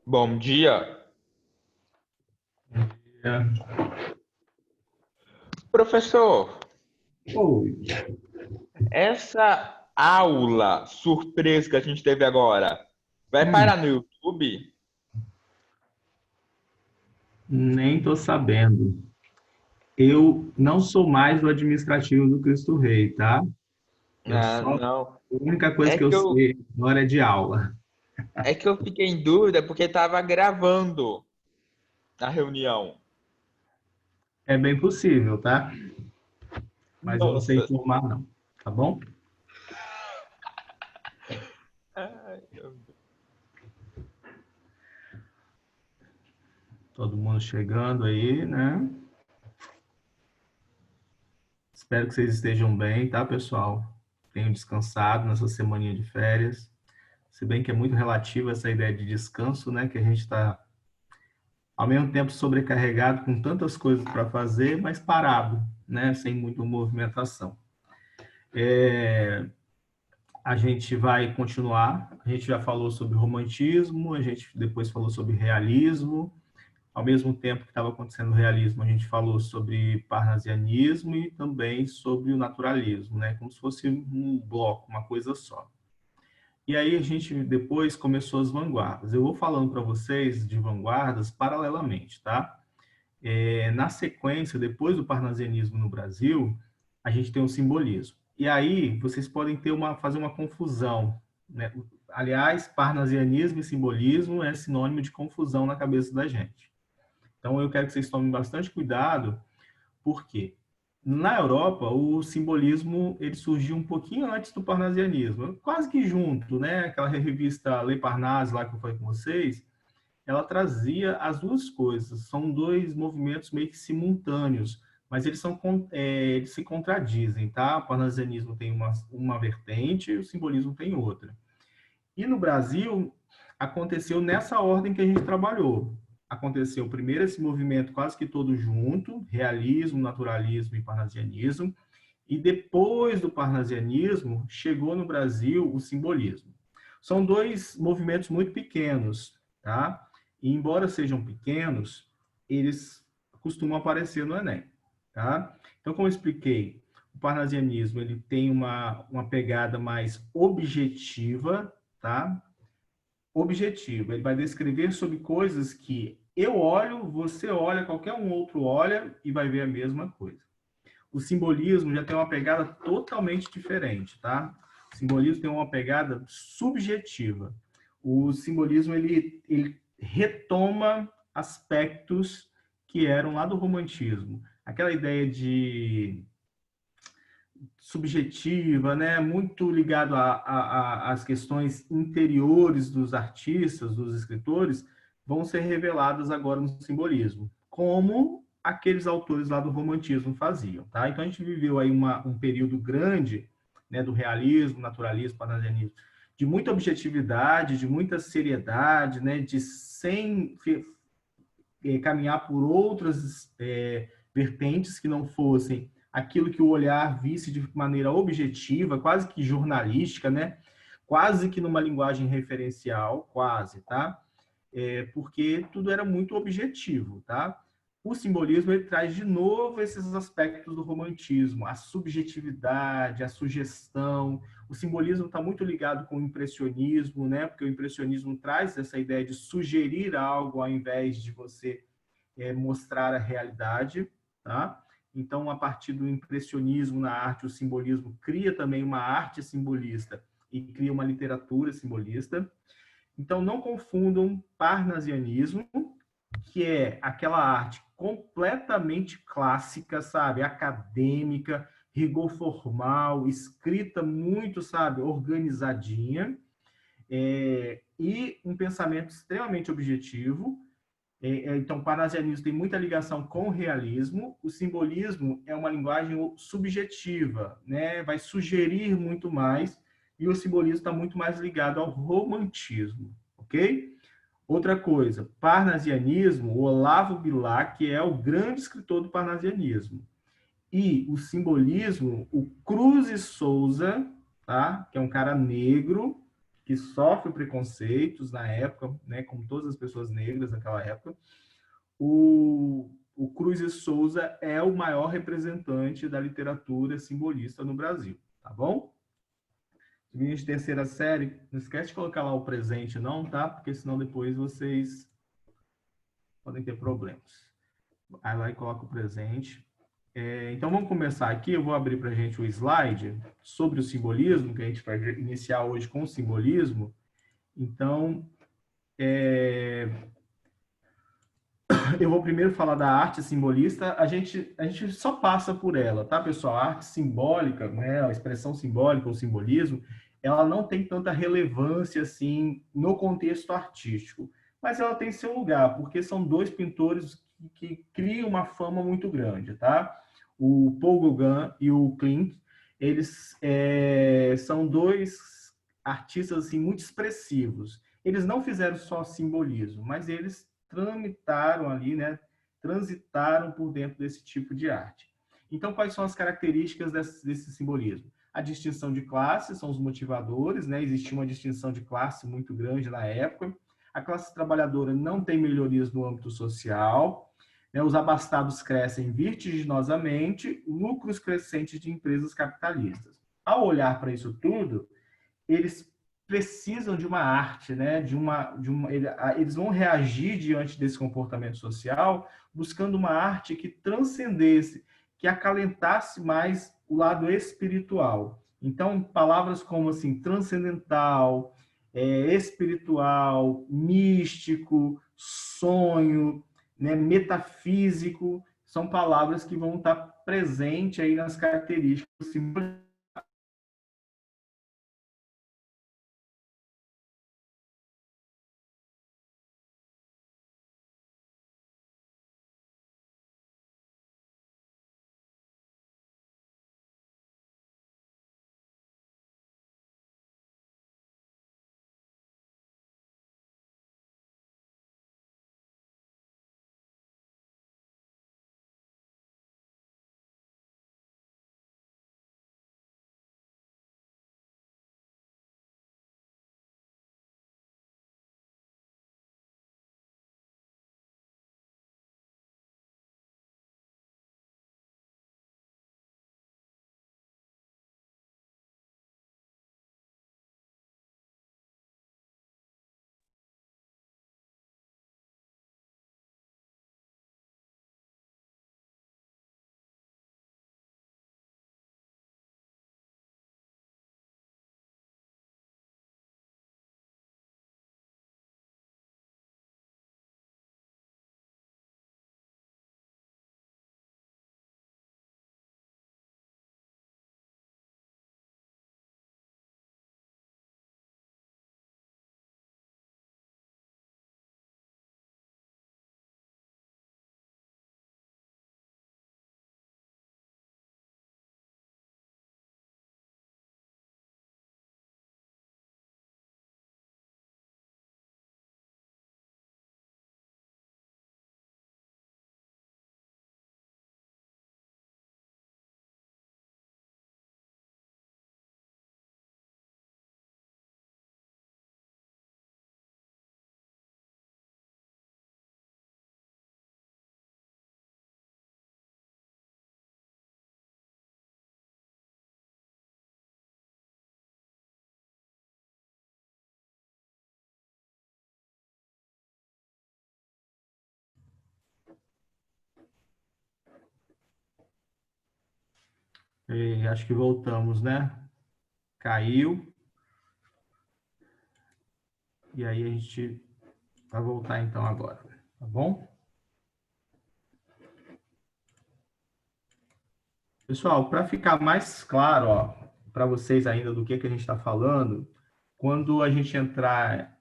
Bom dia, É. professor. Oi, Essa aula surpresa que a gente teve agora vai hum, parar no YouTube? nem tô sabendo. Eu não sou mais o administrativo do Cristo Rei, tá? Eu Ah, só, a não. única coisa É que eu que eu, sei agora é de aula. é que eu fiquei em dúvida porque estava gravando a reunião. É bem possível, tá? Mas eu não sei Nossa. informar, não. Tá bom? Ai, meu Deus. Todo mundo chegando aí, né? Espero que vocês estejam bem, tá, pessoal? Tenham descansado nessa semaninha de férias. Se bem que é muito relativa essa ideia de descanso, né? Que a gente está ao mesmo tempo sobrecarregado com tantas coisas para fazer, mas parado, né, sem muita movimentação. A gente vai continuar, a gente já falou sobre romantismo, a gente depois falou sobre realismo, ao mesmo tempo que estava acontecendo o realismo, a gente falou sobre parnasianismo e também sobre o naturalismo, né, como se fosse um bloco, uma coisa só. E aí a gente depois começou as vanguardas. Eu vou falando para vocês de vanguardas paralelamente, tá? Na sequência, depois do parnasianismo no Brasil, a gente tem o simbolismo. E aí vocês podem fazer uma confusão, né? Aliás, parnasianismo e simbolismo é sinônimo de confusão na cabeça da gente. Então eu quero que vocês tomem bastante cuidado, porque na Europa o simbolismo ele surgiu um pouquinho antes do parnasianismo, quase que junto, né? Aquela revista Le Parnasse lá que eu falei com vocês, ela trazia as duas coisas. São dois movimentos meio que simultâneos, mas eles se contradizem, tá? O parnasianismo tem uma vertente e o simbolismo tem outra. E no Brasil, aconteceu nessa ordem que a gente trabalhou. Aconteceu primeiro esse movimento quase que todo junto, realismo, naturalismo e parnasianismo, e depois do parnasianismo, chegou no Brasil o simbolismo. São dois movimentos muito pequenos, tá? E embora sejam pequenos, eles costumam aparecer no Enem, tá? Então, como eu expliquei, o parnasianismo ele tem uma pegada mais objetiva, tá? Objetiva. Ele vai descrever sobre coisas que eu olho, você olha, qualquer um outro olha e vai ver a mesma coisa. O simbolismo já tem uma pegada totalmente diferente, tá? O simbolismo tem uma pegada subjetiva. O simbolismo ele retoma aspectos que eram lá do romantismo. Aquela ideia de subjetiva, né, muito ligado às questões interiores dos artistas, dos escritores, vão ser reveladas agora no simbolismo, como aqueles autores lá do romantismo faziam, tá? Então a gente viveu aí um período grande, né, do realismo, naturalismo, parnasianismo, de muita objetividade, de muita seriedade, né, de sem caminhar por outras vertentes que não fossem aquilo que o olhar visse de maneira objetiva, quase que jornalística, né? Quase que numa linguagem referencial, quase, tá? Porque tudo era muito objetivo, tá? O simbolismo ele traz de novo esses aspectos do romantismo, a subjetividade, a sugestão. O simbolismo está muito ligado com o impressionismo, né? Porque o impressionismo traz essa ideia de sugerir algo ao invés de você mostrar a realidade, tá? Então, a partir do impressionismo na arte, o simbolismo cria também uma arte simbolista e cria uma literatura simbolista. Então, não confundam parnasianismo, que é aquela arte completamente clássica, sabe? Acadêmica, rigor formal, escrita muito, sabe? Organizadinha, e um pensamento extremamente objetivo. Então, o parnasianismo tem muita ligação com o realismo. O simbolismo é uma linguagem subjetiva, né? Vai sugerir muito mais, e o simbolismo está muito mais ligado ao romantismo, ok? Outra coisa, parnasianismo, o Olavo Bilac, que é o grande escritor do parnasianismo. E o simbolismo, o Cruz e Souza, tá? Que é um cara negro, que sofre preconceitos na época, né, como todas as pessoas negras naquela época. O Cruz e Souza é o maior representante da literatura simbolista no Brasil, tá bom? Linha de terceira série, não esquece de colocar lá o presente não, tá? Porque senão depois vocês podem ter problemas. Aí lá e coloca o presente. Então vamos começar aqui, eu vou abrir para a gente o slide sobre o simbolismo, que a gente vai iniciar hoje com o simbolismo. Então, eu vou primeiro falar da arte simbolista, a gente só passa por ela, tá, pessoal? A arte simbólica, né, a expressão simbólica, o simbolismo, ela não tem tanta relevância, assim, no contexto artístico, mas ela tem seu lugar, porque são dois pintores que criam uma fama muito grande, tá? O Paul Gauguin e o Klimt, eles são dois artistas, assim, muito expressivos. Eles não fizeram só simbolismo, mas eles tramitaram ali, né, transitaram por dentro desse tipo de arte. Então, quais são as características desse simbolismo? A distinção de classe, são os motivadores, né? Existia uma distinção de classe muito grande na época. A classe trabalhadora não tem melhorias no âmbito social, né? Os abastados crescem vertiginosamente, lucros crescentes de empresas capitalistas. Ao olhar para isso tudo, eles precisam de uma arte, né? Eles vão reagir diante desse comportamento social buscando uma arte que transcendesse, que acalentasse mais o lado espiritual. Então, palavras como assim, transcendental, espiritual, místico, sonho, né, metafísico, são palavras que vão estar presentes aí nas características do simbolismo. Acho que voltamos, né? Caiu. E aí a gente vai voltar então agora, tá bom? Pessoal, para ficar mais claro, ó, para vocês ainda do que a gente está falando, quando a gente entrar...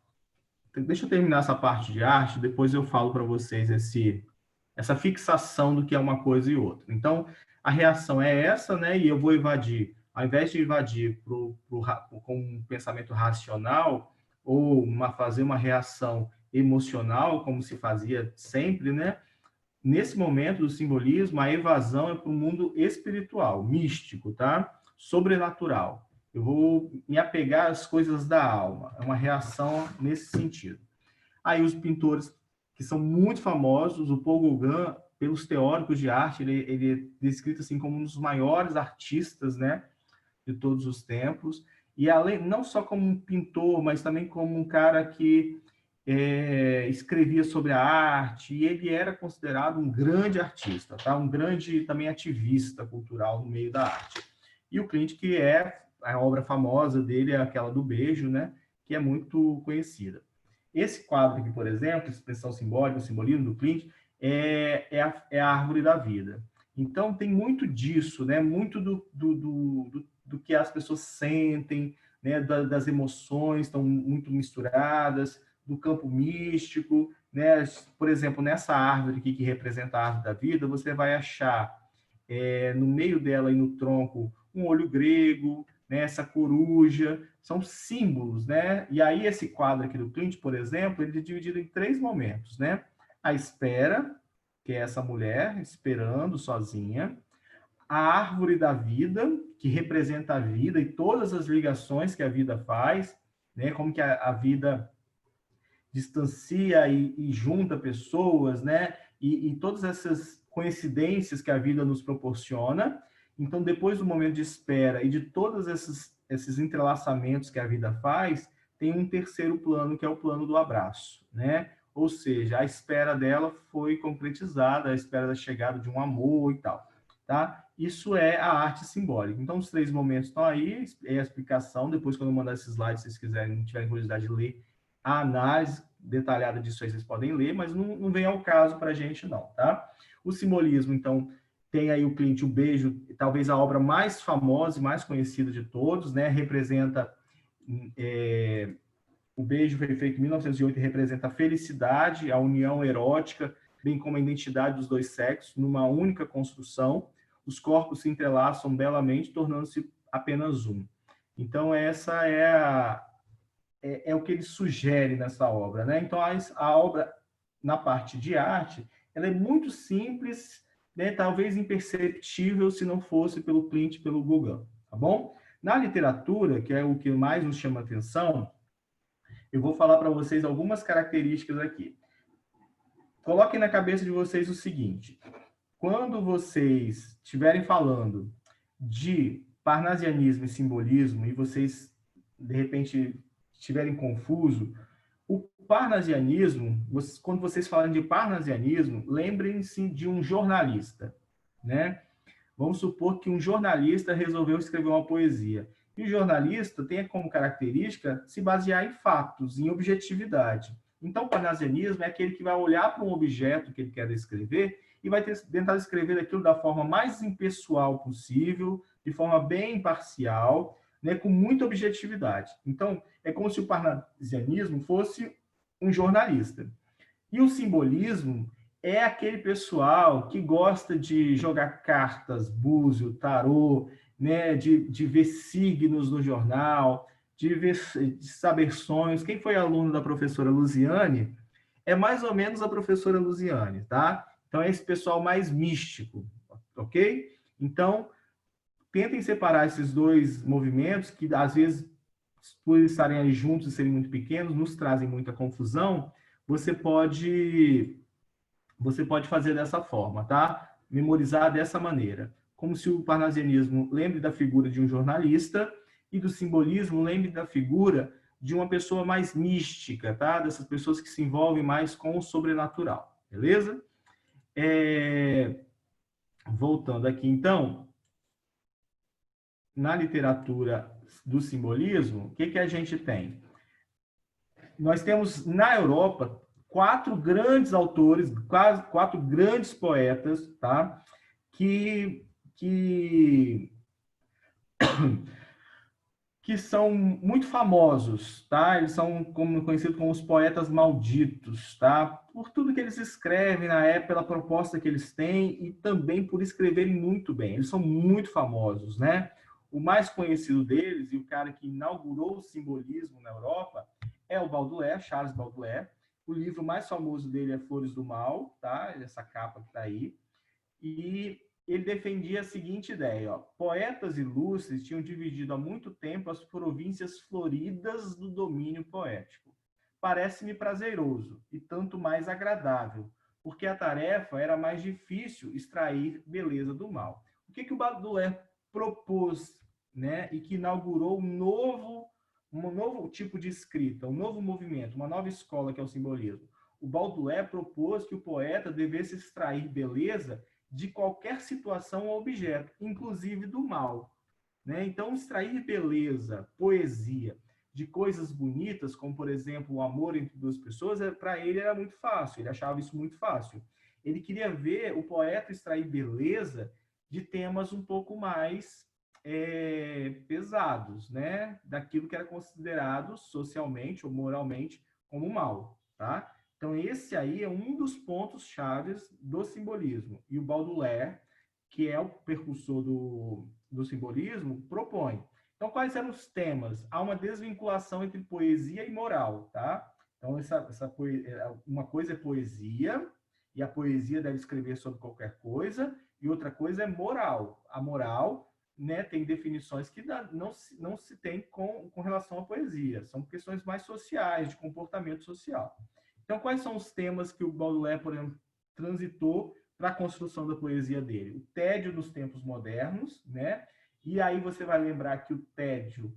Deixa eu terminar essa parte de arte, depois eu falo para vocês essa fixação do que é uma coisa e outra. Então, a reação é essa, né? E eu vou evadir. Ao invés de evadir com um pensamento racional ou fazer uma reação emocional, como se fazia sempre, né? Nesse momento do simbolismo, a evasão é para o mundo espiritual, místico, tá? Sobrenatural. Eu vou me apegar às coisas da alma. É uma reação nesse sentido. Aí os pintores que são muito famosos, o Paul Gauguin, pelos teóricos de arte, ele é descrito assim como um dos maiores artistas, né, de todos os tempos. E além, não só como um pintor, mas também como um cara que escrevia sobre a arte, e ele era considerado um grande artista, tá? Um grande também ativista cultural no meio da arte. E o Klimt, que é a obra famosa dele, é aquela do beijo, né? Que é muito conhecida. Esse quadro aqui, por exemplo, expressão simbólica, o simbolismo do Klimt, é a árvore da vida. Então, tem muito disso, né? Muito do que as pessoas sentem, né? Das emoções estão muito misturadas, do campo místico, né? Por exemplo, nessa árvore aqui que representa a árvore da vida, você vai achar no meio dela e no tronco um olho grego, né? Essa coruja, são símbolos, né? E aí esse quadro aqui do Klimt, por exemplo, ele é dividido em 3 momentos, né? A espera, que é essa mulher esperando sozinha, a árvore da vida, que representa a vida e todas as ligações que a vida faz, né? Como que a vida distancia e junta pessoas, né? E todas essas coincidências que a vida nos proporciona. Então, depois do momento de espera e de todos esses entrelaçamentos que a vida faz, tem um terceiro plano, que é o plano do abraço, né? Ou seja, a espera dela foi concretizada, a espera da chegada de um amor e tal, tá? Isso é a arte simbólica. Então, os 3 momentos estão aí, é a explicação. Depois, quando eu mandar esses slides, se vocês quiserem, tiverem curiosidade de ler, a análise detalhada disso aí vocês podem ler, mas não vem ao caso para a gente não, tá? O simbolismo, então, tem aí o Klimt, o beijo, talvez a obra mais famosa e mais conhecida de todos, né? Representa, o beijo foi feito em 1908 e representa a felicidade, a união erótica, bem como a identidade dos dois sexos, numa única construção. Os corpos se entrelaçam belamente, tornando-se apenas um. Então, essa é o que ele sugere nessa obra, né? Então, a obra, na parte de arte, ela é muito simples, né? Talvez imperceptível se não fosse pelo Klimt e pelo Gauguin, tá bom? Na literatura, que é o que mais nos chama atenção, eu vou falar para vocês algumas características aqui. Coloquem na cabeça de vocês o seguinte: quando vocês estiverem falando de parnasianismo e simbolismo e vocês, de repente, estiverem confusos, o parnasianismo, quando vocês falarem de parnasianismo, lembrem-se de um jornalista, né? Vamos supor que um jornalista resolveu escrever uma poesia. E o jornalista tem como característica se basear em fatos, em objetividade. Então, o parnasianismo é aquele que vai olhar para um objeto que ele quer descrever e vai tentar descrever aquilo da forma mais impessoal possível, de forma bem imparcial, né, com muita objetividade. Então, é como se o parnasianismo fosse um jornalista. E o simbolismo é aquele pessoal que gosta de jogar cartas, búzio, tarô, né, de ver signos no jornal, de saber sonhos. Quem foi aluno da professora Luziane é mais ou menos a professora Luziane, tá? Então, é esse pessoal mais místico, ok? Então, tentem separar esses 2 movimentos que, às vezes, por estarem aí juntos e serem muito pequenos, nos trazem muita confusão. Você pode fazer dessa forma, tá? Memorizar dessa maneira. Como se o parnasianismo lembre da figura de um jornalista e do simbolismo lembre da figura de uma pessoa mais mística, tá? Dessas pessoas que se envolvem mais com o sobrenatural, beleza? Voltando aqui, então, na literatura do simbolismo, o que a gente tem? Nós temos, na Europa, 4 grandes autores, 4 grandes poetas, tá? Que são muito famosos, tá? Eles são conhecidos como os poetas malditos, tá? Por tudo que eles escrevem na época, pela proposta que eles têm e também por escreverem muito bem. Eles são muito famosos, né? O mais conhecido deles e o cara que inaugurou o simbolismo na Europa é o Baudelaire, Charles Baudelaire. O livro mais famoso dele é Flores do Mal, tá? Essa capa que tá aí. E ele defendia a seguinte ideia, ó: poetas ilustres tinham dividido há muito tempo as províncias floridas do domínio poético. Parece-me prazeroso e tanto mais agradável, porque a tarefa era mais difícil extrair beleza do mal. O que o Baudelaire propôs, né, e que inaugurou um novo tipo de escrita, um novo movimento, uma nova escola que é o simbolismo? O Baudelaire propôs que o poeta devesse extrair beleza de qualquer situação ou objeto, inclusive do mal, né? Então, extrair beleza, poesia de coisas bonitas, como, por exemplo, o amor entre duas pessoas, para ele era muito fácil, ele achava isso muito fácil. Ele queria ver o poeta extrair beleza de temas um pouco mais pesados, né? Daquilo que era considerado socialmente ou moralmente como mal, tá? Então, esse aí é um dos pontos chaves do simbolismo. E o Baudelaire, que é o precursor do simbolismo, propõe. Então, quais eram os temas? Há uma desvinculação entre poesia e moral, tá? Então, uma coisa é poesia, e a poesia deve escrever sobre qualquer coisa, e outra coisa é moral. A moral, né, tem definições que não se tem com relação à poesia. São questões mais sociais, de comportamento social. Então, quais são os temas que o Baudelaire, por exemplo, transitou para a construção da poesia dele? O tédio nos tempos modernos, né? E aí você vai lembrar que o tédio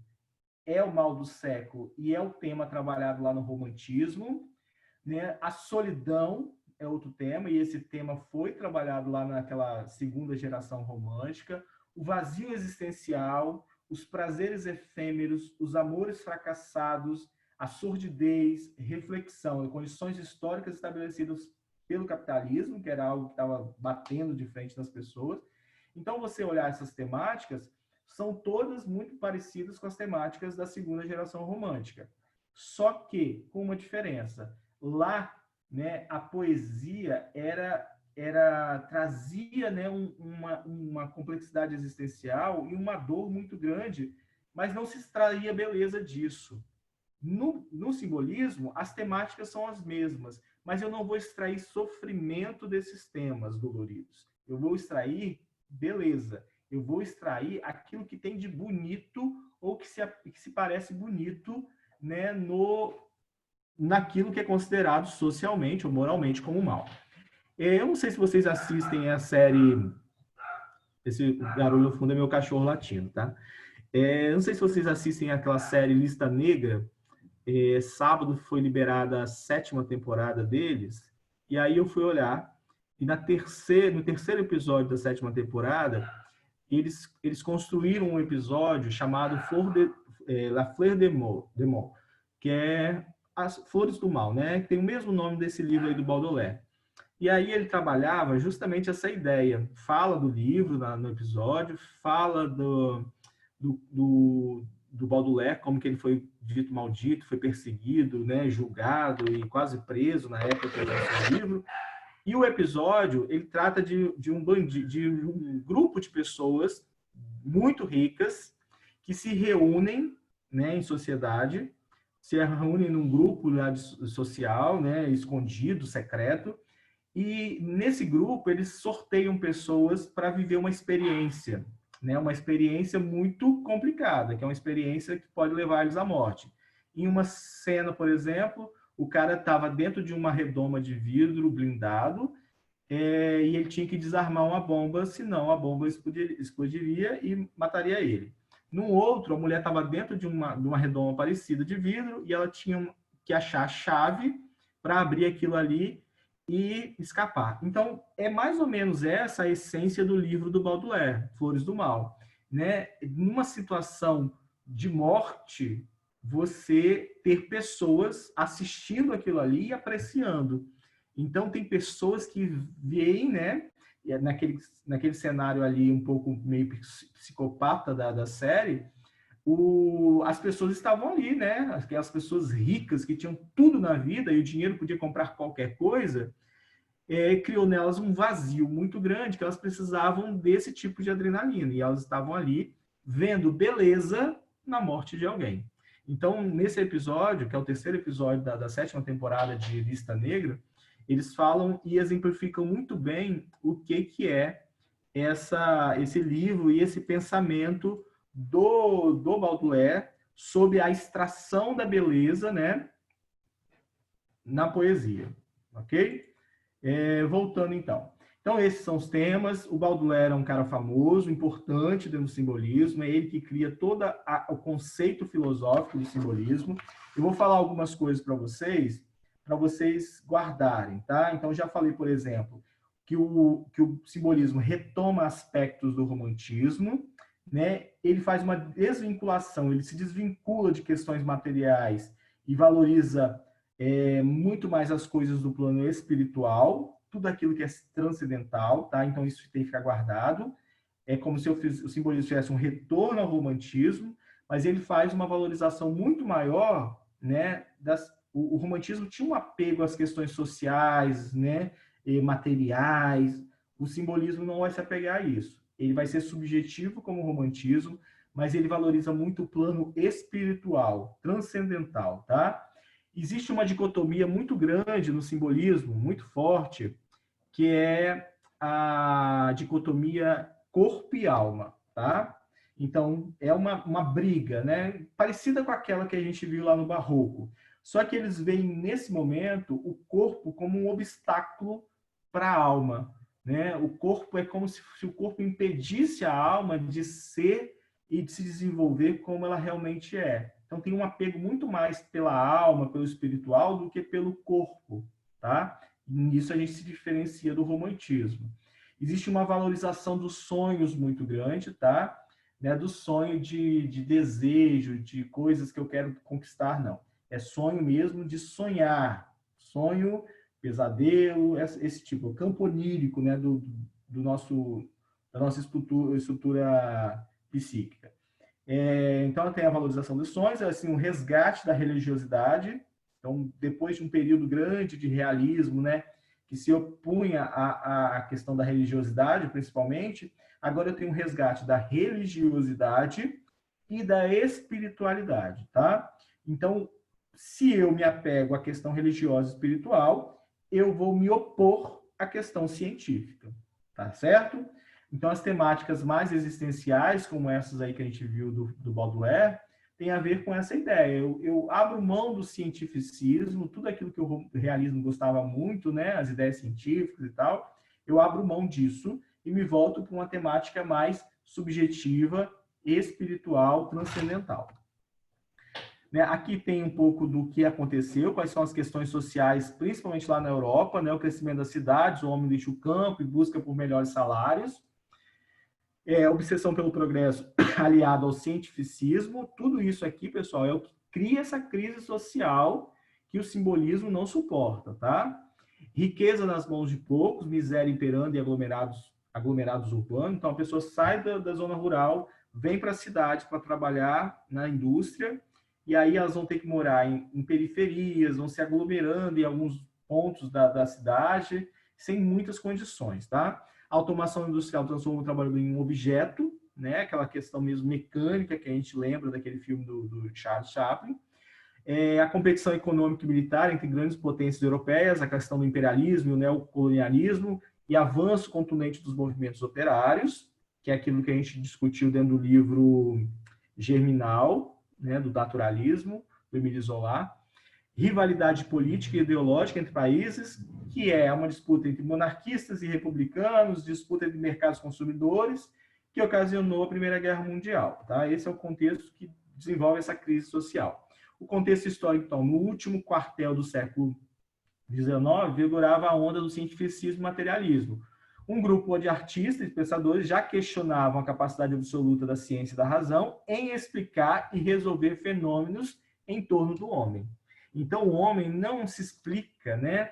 é o mal do século e é o tema trabalhado lá no romantismo, né? A solidão é outro tema, e esse tema foi trabalhado lá naquela segunda geração romântica. O vazio existencial, os prazeres efêmeros, os amores fracassados, a sordidez, reflexão, condições históricas estabelecidas pelo capitalismo, que era algo que estava batendo de frente nas pessoas. Então, você olhar essas temáticas, são todas muito parecidas com as temáticas da segunda geração romântica. Só que, com uma diferença, lá, né, a poesia trazia, né, uma complexidade existencial e uma dor muito grande, mas não se extraía beleza disso. No simbolismo, as temáticas são as mesmas, mas eu não vou extrair sofrimento desses temas doloridos. Eu vou extrair beleza. Eu vou extrair aquilo que tem de bonito ou que se parece bonito, né, naquilo que é considerado socialmente ou moralmente como mal. Eu não sei se vocês assistem a série... Esse barulho no fundo é meu cachorro latindo, tá? Eu não sei se vocês assistem aquela série Lista Negra. Sábado foi liberada a 7ª temporada deles, e aí eu fui olhar, e no terceiro episódio da 7ª temporada, eles construíram um episódio chamado La Fleur de Mal, que é as Flores do Mal, né? Que tem o mesmo nome desse livro aí do Baudelaire. E aí ele trabalhava justamente essa ideia, fala do livro no episódio, fala do Baudelaire, como que ele foi dito maldito, foi perseguido, né, julgado e quase preso na época que ele lançou o livro. E o episódio, ele trata de um grupo de pessoas muito ricas que se reúnem, né, em sociedade, se reúnem num grupo lá social, né, escondido, secreto, e nesse grupo eles sorteiam pessoas para viver uma experiência, né, uma experiência muito complicada, que é uma experiência que pode levar eles à morte. Em uma cena, por exemplo, o cara estava dentro de uma redoma de vidro blindado, e ele tinha que desarmar uma bomba, senão a bomba explodiria e mataria ele. No outro, a mulher estava dentro de uma redoma parecida de vidro e ela tinha que achar a chave para abrir aquilo ali e escapar. Então, é mais ou menos essa a essência do livro do Baudelaire, Flores do Mal, né? Numa situação de morte, você ter pessoas assistindo aquilo ali e apreciando. Então, tem pessoas que veem, né, naquele cenário ali um pouco meio psicopata da série, as pessoas estavam ali, né? Aquelas pessoas ricas que tinham tudo na vida e o dinheiro podia comprar qualquer coisa, criou nelas um vazio muito grande, que elas precisavam desse tipo de adrenalina, e elas estavam ali vendo beleza na morte de alguém. Então, nesse episódio, que é o terceiro episódio da 7ª temporada de Lista Negra, eles falam e exemplificam muito bem o que é esse livro e esse pensamento do Baudelaire sobre a extração da beleza, né, na poesia, ok? Voltando então. Então, esses são os temas. O Baudelaire é um cara famoso, importante dentro do simbolismo. É ele que cria todo o conceito filosófico do simbolismo. Eu vou falar algumas coisas para vocês guardarem, tá? Então, já falei, por exemplo, que o simbolismo retoma aspectos do romantismo, né? Ele faz uma desvinculação, ele se desvincula de questões materiais e valoriza muito mais as coisas do plano espiritual, tudo aquilo que é transcendental, tá? Então isso tem que ficar guardado. É como se o simbolismo tivesse um retorno ao romantismo, mas ele faz uma valorização muito maior, né? O romantismo tinha um apego às questões sociais, né? E materiais. O simbolismo não vai se apegar a isso. Ele vai ser subjetivo como o romantismo, mas ele valoriza muito o plano espiritual, transcendental, tá? Existe uma dicotomia muito grande no simbolismo, muito forte, que é a dicotomia corpo e alma, tá? Então, é uma briga, né? Parecida com aquela que a gente viu lá no Barroco. Só que eles veem, nesse momento, o corpo como um obstáculo para a alma, né? O corpo é como se o corpo impedisse a alma de ser e de se desenvolver como ela realmente é. Então, tem um apego muito mais pela alma, pelo espiritual, do que pelo corpo, tá? E nisso a gente se diferencia do romantismo. Existe uma valorização dos sonhos muito grande, tá? Né? Do sonho de desejo, de coisas que eu quero conquistar, não. É sonho mesmo de sonhar. Sonho, pesadelo, esse tipo. O campo onírico, né? Da nossa estrutura psíquica. Então, tem a valorização dos sonhos, assim, um resgate da religiosidade. Então, depois de um período grande de realismo, né, que se opunha à questão da religiosidade, principalmente, agora eu tenho um resgate da religiosidade e da espiritualidade, tá? Então, se eu me apego à questão religiosa e espiritual, eu vou me opor à questão científica, tá certo? Então, as temáticas mais existenciais, como essas aí que a gente viu do Baudelaire, tem a ver com essa ideia. Eu abro mão do cientificismo, tudo aquilo que o realismo gostava muito, né, as ideias científicas e tal, eu abro mão disso e me volto para uma temática mais subjetiva, espiritual, transcendental. Né, aqui tem um pouco do que aconteceu, quais são as questões sociais, principalmente lá na Europa, né, o crescimento das cidades, o homem deixa o campo e busca por melhores salários. Obsessão pelo progresso aliado ao cientificismo, tudo isso aqui, pessoal, é o que cria essa crise social que o simbolismo não suporta, tá? Riqueza nas mãos de poucos, miséria imperando e aglomerados urbanos. Então, a pessoa sai da zona rural, vem para a cidade para trabalhar na indústria, e aí elas vão ter que morar em periferias, vão se aglomerando em alguns pontos da cidade, sem muitas condições, tá? A automação industrial transforma o trabalhador em um objeto, né? Aquela questão mesmo mecânica que a gente lembra daquele filme do Charles Chaplin. A competição econômica e militar entre grandes potências europeias, a questão do imperialismo e o neocolonialismo e avanço contundente dos movimentos operários, que é aquilo que a gente discutiu dentro do livro Germinal, né? Do naturalismo, do Émile Zola. Rivalidade política e ideológica entre países, que é uma disputa entre monarquistas e republicanos, disputa entre mercados consumidores, que ocasionou a Primeira Guerra Mundial. Tá? Esse é o contexto que desenvolve essa crise social. O contexto histórico, então, no último quartel do século XIX, vigorava a onda do cientificismo e materialismo. Um grupo de artistas e pensadores já questionavam a capacidade absoluta da ciência e da razão em explicar e resolver fenômenos em torno do homem. Então, o homem não se explica, né?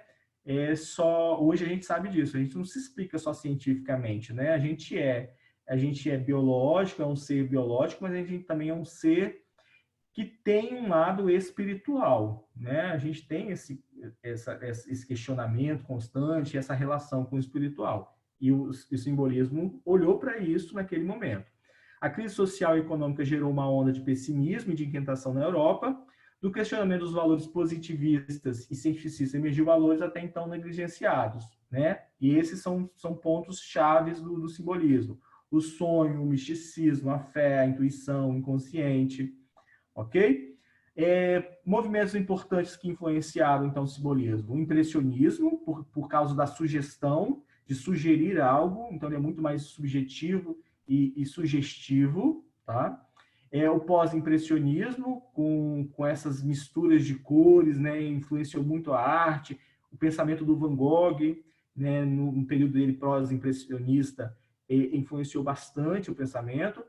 Hoje a gente sabe disso, a gente não se explica só cientificamente, né? A gente é biológico, é um ser biológico, mas a gente também é um ser que tem um lado espiritual, né? A gente tem esse questionamento constante, essa relação com o espiritual. E o simbolismo olhou para isso naquele momento. A crise social e econômica gerou uma onda de pessimismo e de inquietação na Europa. Do questionamento dos valores positivistas e cientificistas emergiu valores até então negligenciados, né? E esses são pontos chaves do simbolismo. O sonho, o misticismo, a fé, a intuição, o inconsciente, ok? Movimentos importantes que influenciaram, então, o simbolismo. O impressionismo, por causa da sugestão, de sugerir algo, então ele é muito mais subjetivo e sugestivo, tá? O pós-impressionismo, com essas misturas de cores, né, influenciou muito a arte, o pensamento do Van Gogh, né, no período dele pós-impressionista, influenciou bastante o pensamento,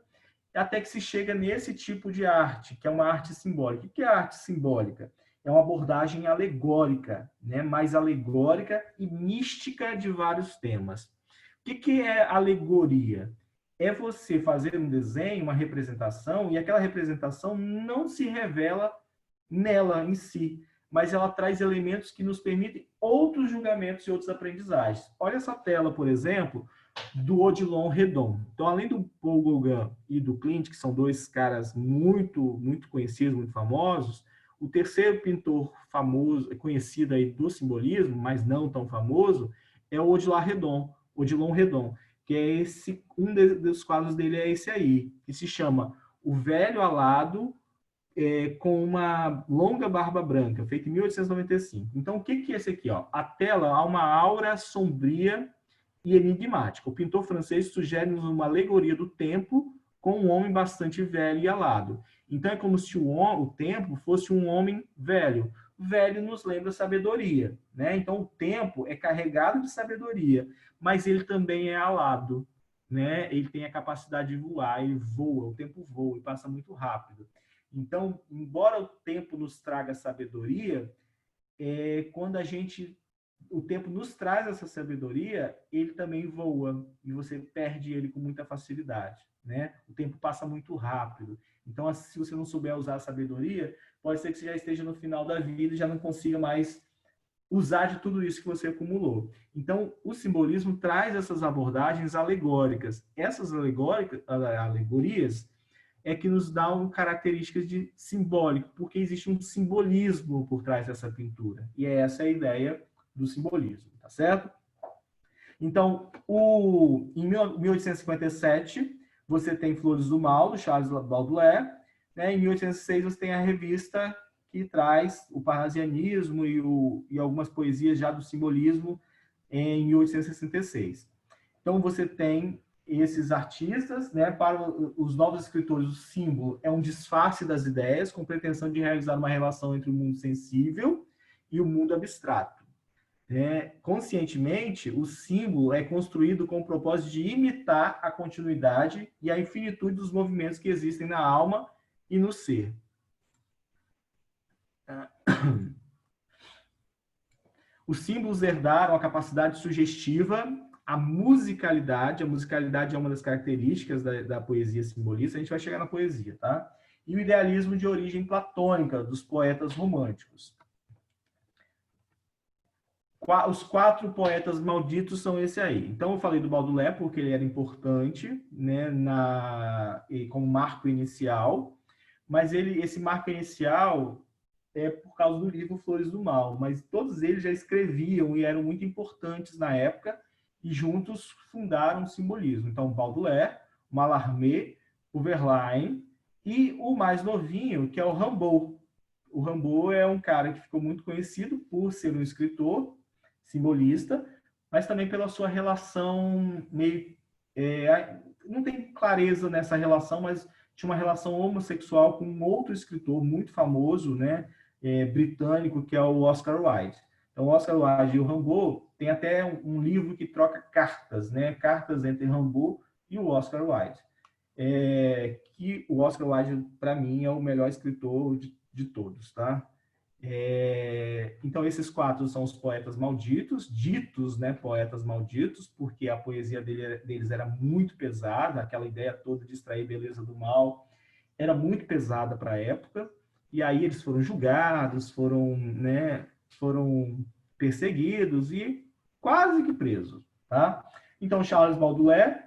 até que se chega nesse tipo de arte, que é uma arte simbólica. O que é a arte simbólica? É uma abordagem alegórica, né, mais alegórica e mística de vários temas. O que é alegoria? É você fazer um desenho, uma representação, e aquela representação não se revela nela em si, mas ela traz elementos que nos permitem outros julgamentos e outras aprendizagens. Olha essa tela, por exemplo, do Odilon Redon. Então, além do Paul Gauguin e do Klimt, que são dois caras muito conhecidos, muito famosos, o terceiro pintor famoso, conhecido aí do simbolismo, mas não tão famoso, é o Odilon Redon, que é dos quadros dele é esse aí, que se chama O Velho Alado com uma longa barba branca, feito em 1895. Então, o que é esse aqui? Ó? A tela há uma aura sombria e enigmática. O pintor francês sugere-nos uma alegoria do tempo com um homem bastante velho e alado. Então, é como se o tempo fosse um homem velho. Velho nos lembra sabedoria, né? Então, o tempo é carregado de sabedoria, mas ele também é alado, né? Ele tem a capacidade de voar, ele voa, o tempo voa e passa muito rápido. Então, embora o tempo nos traga sabedoria, quando o tempo nos traz essa sabedoria, ele também voa e você perde ele com muita facilidade, né? O tempo passa muito rápido. Então, se você não souber usar a sabedoria, pode ser que você já esteja no final da vida e já não consiga mais usar de tudo isso que você acumulou. Então, o simbolismo traz essas abordagens alegóricas. Essas alegorias é que nos dão características de simbólico, porque existe um simbolismo por trás dessa pintura. E essa é a ideia do simbolismo, tá certo? Então, em 1857, você tem Flores do Mal, do Charles Baudelaire, né? Em 1806, você tem a revista que traz o parnasianismo e algumas poesias já do simbolismo em 1866. Então, você tem esses artistas, né? Para os novos escritores, o símbolo é um disfarce das ideias, com pretensão de realizar uma relação entre o mundo sensível e o mundo abstrato. Conscientemente, o símbolo é construído com o propósito de imitar a continuidade e a infinitude dos movimentos que existem na alma e no ser. Os símbolos herdaram a capacidade sugestiva, a musicalidade é uma das características da poesia simbolista, a gente vai chegar na poesia, tá? E o idealismo de origem platônica dos poetas românticos. Os 4 poetas malditos são esse aí. Então, eu falei do Baudelaire porque ele era importante, né, como marco inicial, mas esse marco inicial é por causa do livro Flores do Mal, mas todos eles já escreviam e eram muito importantes na época e juntos fundaram o simbolismo. Então, Baudelaire, Mallarmé, o Verlaine e o mais novinho, que é o Rimbaud. O Rimbaud é um cara que ficou muito conhecido por ser um escritor simbolista, mas também pela sua relação meio... não tem clareza nessa relação, mas tinha uma relação homossexual com um outro escritor muito famoso, né, britânico, que é o Oscar Wilde. Então, o Oscar Wilde e o Rimbaud tem até um livro que troca cartas, né, cartas entre Rimbaud e o Oscar Wilde. Que o Oscar Wilde, para mim, é o melhor escritor de todos, tá? Então, esses 4 são os poetas malditos, ditos, né, poetas malditos, porque a poesia deles era muito pesada, aquela ideia toda de extrair beleza do mal era muito pesada para a época, e aí eles foram julgados, foram perseguidos e quase que presos, tá? Então, Charles Baudelaire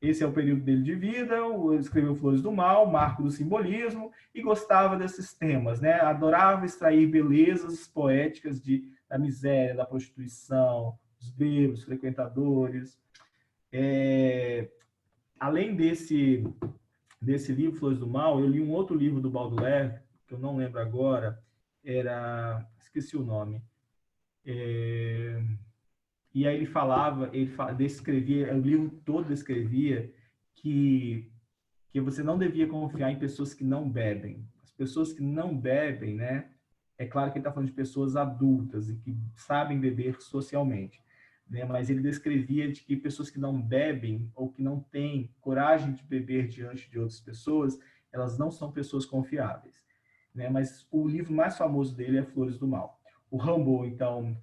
Esse é o período dele de vida, escreveu Flores do Mal, Marco do Simbolismo, e gostava desses temas, né? Adorava extrair belezas poéticas da miséria, da prostituição, dos bêbados, frequentadores. Além desse livro, Flores do Mal, eu li um outro livro do Baudelaire, que eu não lembro agora, esqueci o nome. E aí ele descrevia, o livro todo descrevia que você não devia confiar em pessoas que não bebem. As pessoas que não bebem, né? É claro que ele está falando de pessoas adultas e que sabem beber socialmente, né? Mas ele descrevia de que pessoas que não bebem ou que não têm coragem de beber diante de outras pessoas, elas não são pessoas confiáveis, né? Mas o livro mais famoso dele é Flores do Mal. O Rimbaud, então,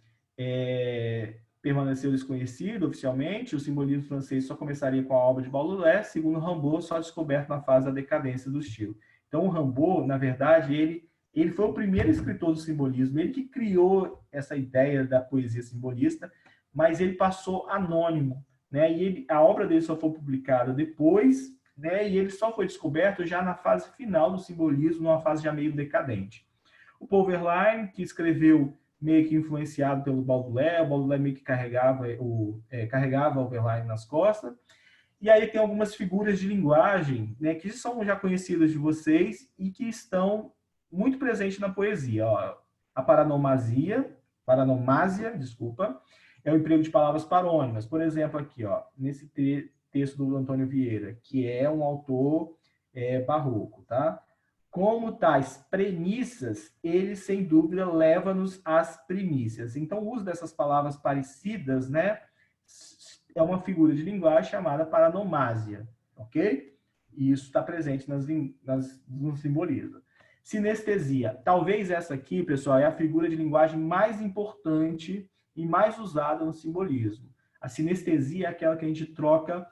permaneceu desconhecido oficialmente, o simbolismo francês só começaria com a obra de Baudelaire, segundo Rimbaud, só descoberto na fase da decadência do estilo. Então, o Rimbaud, na verdade, ele foi o primeiro escritor do simbolismo, ele que criou essa ideia da poesia simbolista, mas ele passou anônimo, né? E a obra dele só foi publicada depois, né? E ele só foi descoberto já na fase final do simbolismo, numa fase já meio decadente. O Paul Verlaine, que escreveu meio que influenciado pelo Baudelaire, o Baudelaire meio que carregava o Verlaine nas costas. E aí tem algumas figuras de linguagem, né, que são já conhecidas de vocês e que estão muito presentes na poesia. Ó. A paranomásia, desculpa, é o emprego de palavras parônimas. Por exemplo, aqui, ó, nesse texto do Antônio Vieira, que é um autor barroco, tá? Como tais premissas, ele, sem dúvida, leva-nos às primícias. Então, o uso dessas palavras parecidas, né, é uma figura de linguagem chamada paranomásia, ok? E isso está presente no simbolismo. Sinestesia. Talvez essa aqui, pessoal, é a figura de linguagem mais importante e mais usada no simbolismo. A sinestesia é aquela que a gente troca,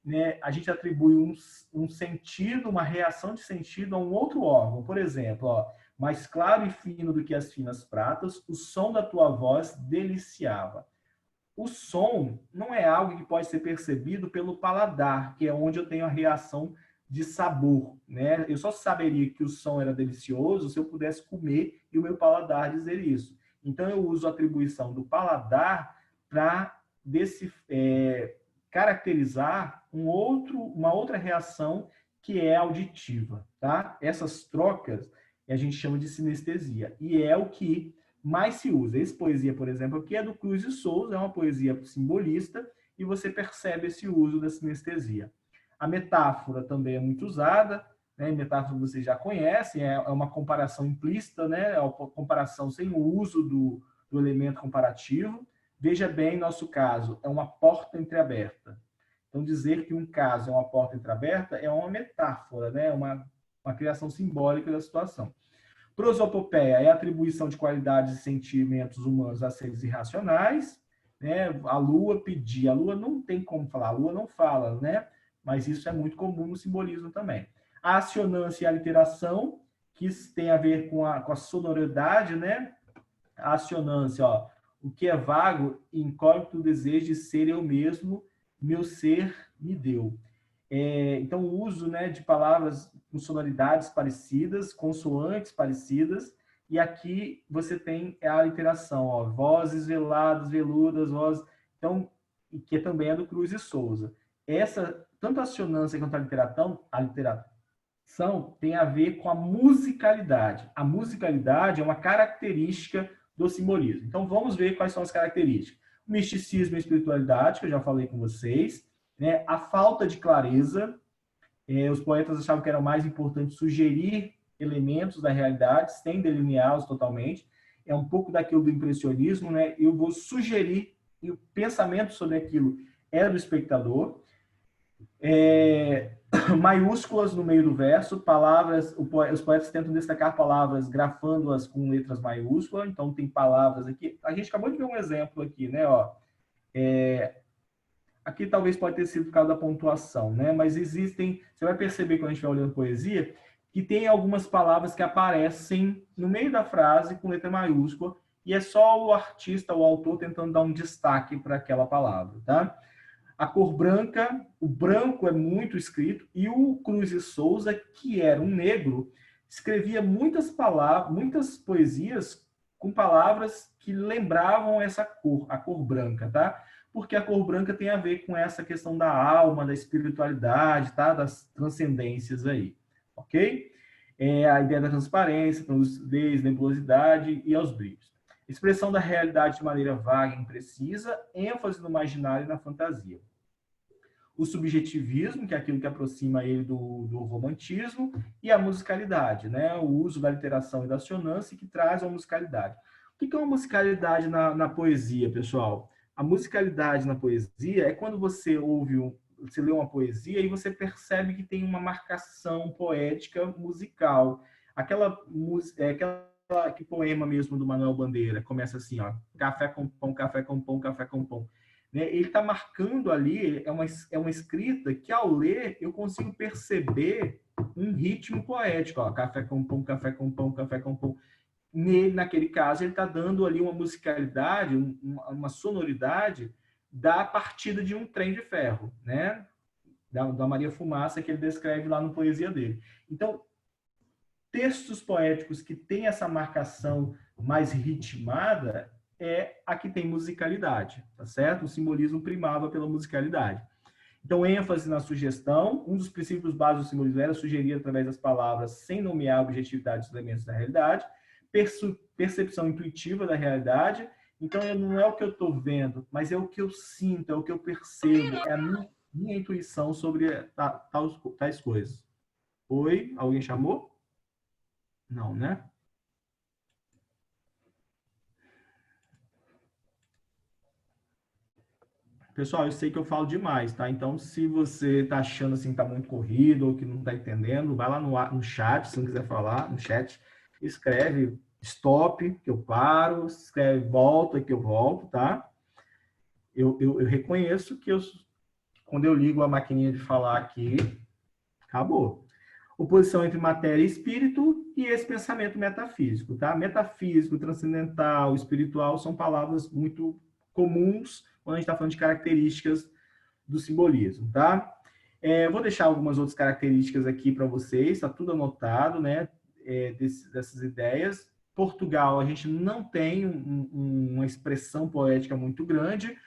né, a gente atribui um sentido, uma reação de sentido a um outro órgão. Por exemplo, ó, mais claro e fino do que as finas pratas, o som da tua voz deliciava. O som não é algo que pode ser percebido pelo paladar, que é onde eu tenho a reação de sabor, né? Eu só saberia que o som era delicioso se eu pudesse comer e o meu paladar dizer isso. Então, eu uso a atribuição do paladar para caracterizar uma outra reação que é auditiva, tá? Essas trocas a gente chama de sinestesia e é o que mais se usa. Essa poesia, por exemplo, aqui é do Cruz de Souza, é uma poesia simbolista e você percebe esse uso da sinestesia. A metáfora também é muito usada, né? Metáfora vocês já conhecem, é uma comparação implícita, né? É uma comparação sem o uso do elemento comparativo. Veja bem, nosso caso é uma porta entreaberta. Então, dizer que um caso é uma porta entreaberta é uma metáfora, né? Uma criação simbólica da situação. Prosopopeia é a atribuição de qualidades e sentimentos humanos a seres irracionais, né? A lua pedir, a lua não tem como falar, a lua não fala, né? Mas isso é muito comum no simbolismo também. A acionância e a literação, que tem a ver com a sonoridade, né? A acionância, ó, o que é vago, incógnito desejo de ser eu mesmo, meu ser me deu. Então, o uso, né, de palavras com sonoridades parecidas, consoantes parecidas, e aqui você tem a literação, ó, vozes veladas, veludas, vozes, então, que também é do Cruz e Souza. Tanto a assonância quanto a literação tem a ver com a musicalidade. A musicalidade é uma característica do simbolismo. Então, vamos ver quais são as características. O misticismo e a espiritualidade, que eu já falei com vocês, né? A falta de clareza, os poetas achavam que era mais importante sugerir elementos da realidade, sem delineá-los totalmente. É um pouco daquilo do impressionismo, né? Eu vou sugerir, e o pensamento sobre aquilo é do espectador. Maiúsculas no meio do verso, palavras, os poetas tentam destacar palavras grafando-as com letras maiúsculas, então tem palavras aqui, a gente acabou de ver um exemplo aqui, né, ó, aqui talvez pode ter sido por causa da pontuação, né, mas existem, você vai perceber quando a gente vai olhando poesia, que tem algumas palavras que aparecem no meio da frase com letra maiúscula, e é só o artista, o autor, tentando dar um destaque para aquela palavra, tá? A cor branca, o branco é muito escrito, e o Cruz e Souza, que era um negro, escrevia muitas palavras, muitas poesias com palavras que lembravam essa cor, a cor branca, tá? Porque a cor branca tem a ver com essa questão da alma, da espiritualidade, tá? Das transcendências aí, ok? A ideia da transparência, lucidez, nebulosidade e aos brilhos. Expressão da realidade de maneira vaga e imprecisa, ênfase no imaginário e na fantasia. O subjetivismo, que é aquilo que aproxima ele do romantismo, e a musicalidade, né? O uso da literação e da assonância que traz a musicalidade. O que é uma musicalidade na poesia, pessoal? A musicalidade na poesia é quando você você lê uma poesia e você percebe que tem uma marcação poética musical. Aquela que poema mesmo do Manuel Bandeira começa assim, ó, café com pão, café com pão, café com pão. Né? Ele está marcando ali, é uma escrita que ao ler eu consigo perceber um ritmo poético, ó, café com pão, café com pão, café com pão. Naquele caso, ele está dando ali uma musicalidade, uma sonoridade da partida de um trem de ferro, né? Da Maria Fumaça, que ele descreve lá no Poesia dele. Então, textos poéticos que têm essa marcação mais ritmada a que tem musicalidade, tá certo? O simbolismo primava pela musicalidade. Então, ênfase na sugestão. Um dos princípios básicos do simbolismo era sugerir através das palavras, sem nomear a objetividade dos elementos da realidade. Percepção intuitiva da realidade. Então, não é o que eu estou vendo, mas é o que eu sinto, é o que eu percebo, é a minha intuição sobre tais coisas. Oi? Alguém chamou? Não, né? Pessoal, eu sei que eu falo demais, tá? Então, se você está achando assim que tá muito corrido ou que não está entendendo, vai lá no chat, se não quiser falar, no chat, escreve stop, que eu paro, escreve volta, que eu volto, tá? Eu reconheço que quando eu ligo a maquininha de falar aqui, acabou. Oposição entre matéria e espírito e esse pensamento metafísico, tá? Metafísico, transcendental, espiritual são palavras muito comuns quando a gente está falando de características do simbolismo, tá? Vou deixar algumas outras características aqui para vocês, está tudo anotado, né? Dessas ideias. Portugal, a gente não tem uma expressão poética muito grande.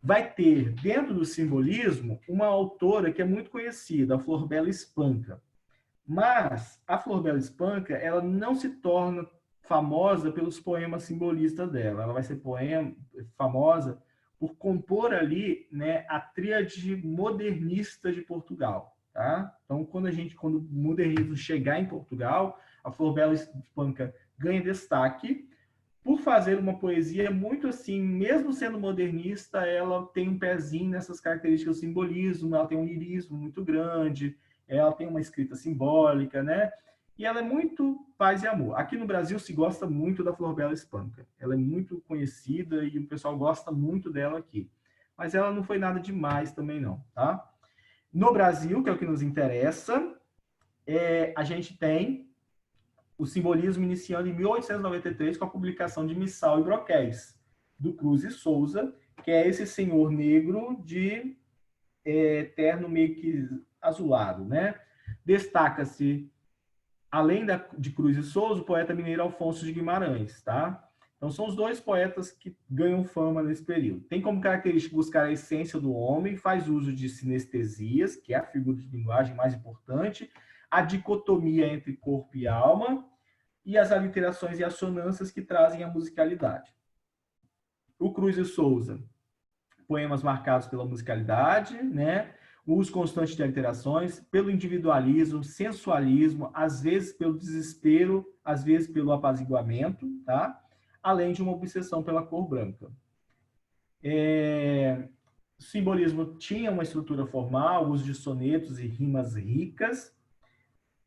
Vai ter, dentro do simbolismo, uma autora que é muito conhecida, a Flor Bela Espanca. Mas a Flor Bela Espanca, ela não se torna famosa pelos poemas simbolistas dela. Ela vai ser famosa por compor ali, né, a tríade modernista de Portugal, tá? Então, quando o modernismo chegar em Portugal, a Flor Bela Espanca ganha destaque por fazer uma poesia muito assim, mesmo sendo modernista, ela tem um pezinho nessas características do simbolismo, ela tem um lirismo muito grande, ela tem uma escrita simbólica, né? E ela é muito paz e amor. Aqui no Brasil se gosta muito da Flor Bela Espanca. Ela é muito conhecida e o pessoal gosta muito dela aqui. Mas ela não foi nada demais também não, tá? No Brasil, que é o que nos interessa, a gente tem o simbolismo iniciando em 1893 com a publicação de Missal e Broquéis, do Cruz e Souza, que é esse senhor negro de terno meio que azulado, né? Destaca-se, além de Cruz e Souza, o poeta mineiro Alfonso de Guimarães, tá? Então, são os dois poetas que ganham fama nesse período. Tem como característica buscar a essência do homem, faz uso de sinestesias, que é a figura de linguagem mais importante, a dicotomia entre corpo e alma, e as aliterações e assonâncias que trazem a musicalidade. O Cruz e Souza, poemas marcados pela musicalidade, né? O uso constante de aliterações, pelo individualismo, sensualismo, às vezes pelo desespero, às vezes pelo apaziguamento, tá? Além de uma obsessão pela cor branca. O simbolismo tinha uma estrutura formal, uso de sonetos e rimas ricas,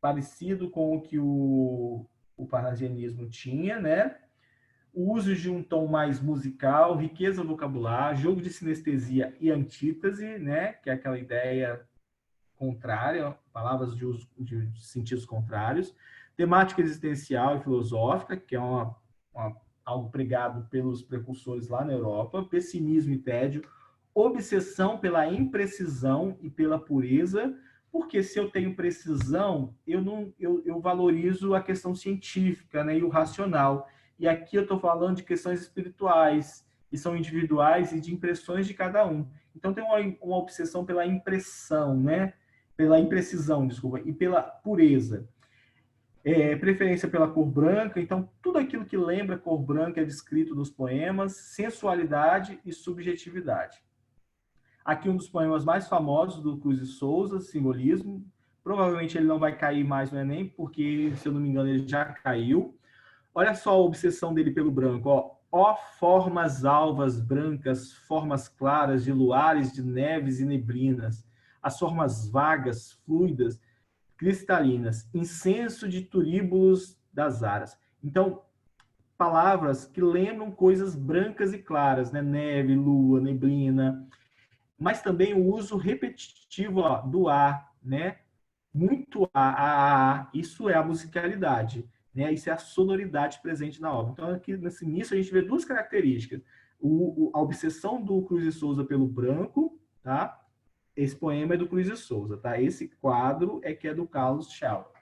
parecido com o que o parnasianismo tinha, né? O uso de um tom mais musical, riqueza vocabular, jogo de sinestesia e antítese, né? Que é aquela ideia contrária, palavras de sentidos contrários, temática existencial e filosófica, que é algo pregado pelos precursores lá na Europa, pessimismo e tédio, obsessão pela imprecisão e pela pureza, porque se eu tenho precisão, eu valorizo a questão científica, né, e o racional. E aqui eu estou falando de questões espirituais, que são individuais e de impressões de cada um. Então tem uma obsessão pela impressão, né? Pela imprecisão, desculpa, e pela pureza. Preferência pela cor branca, então tudo aquilo que lembra cor branca é descrito nos poemas, sensualidade e subjetividade. Aqui um dos poemas mais famosos do Cruz de Souza, Simbolismo. Provavelmente ele não vai cair mais no Enem, porque, se eu não me engano, ele já caiu. Olha só a obsessão dele pelo branco. Ó formas alvas, brancas, formas claras de luares, de neves e neblinas. As formas vagas, fluidas, cristalinas. Incenso de turíbulos das aras. Então, palavras que lembram coisas brancas e claras, né? Neve, lua, neblina, mas também o uso repetitivo do A, né? Muito A, isso é a musicalidade, né? Isso é a sonoridade presente na obra. Então, aqui nesse início, a gente vê duas características. A obsessão do Cruz de Souza pelo branco, tá? Esse poema é do Cruz de Souza, tá? Esse quadro é que é do Carlos Schau.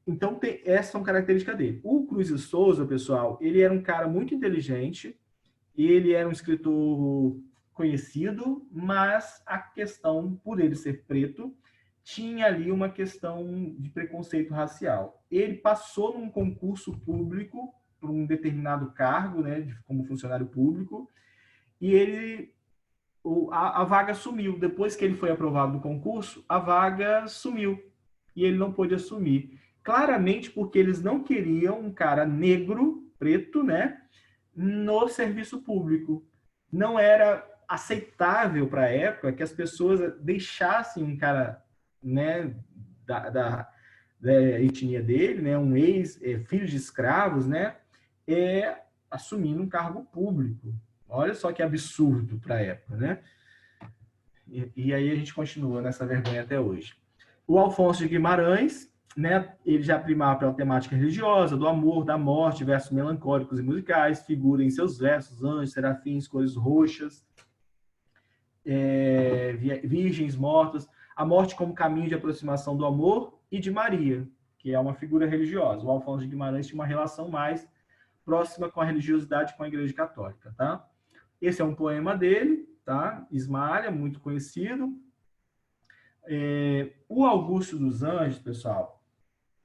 Então, essas são características dele. O Cruz de Souza, pessoal, ele era um cara muito inteligente, ele era um escritor conhecido, mas a questão, por ele ser preto, tinha ali uma questão de preconceito racial. Ele passou num concurso público para um determinado cargo, né, como funcionário público, e a vaga sumiu. Depois que ele foi aprovado no concurso, a vaga sumiu e ele não pôde assumir. Claramente porque eles não queriam um cara negro, preto, né, no serviço público. Não era aceitável para a época que as pessoas deixassem um cara, né, da etnia dele, né, um filho de escravos, né, assumindo um cargo público. Olha só que absurdo para a época, né? E aí a gente continua nessa vergonha até hoje. O Alfonso de Guimarães, né, ele já primava pela temática religiosa, do amor, da morte, versos melancólicos e musicais, figura em seus versos anjos, serafins, cores roxas, virgens mortas, a morte como caminho de aproximação do amor e de Maria, que é uma figura religiosa. O Alfonso de Guimarães tinha uma relação mais próxima com a religiosidade, com a Igreja Católica, tá? Esse é um poema dele, tá? Ismália, muito conhecido. O Augusto dos Anjos, pessoal,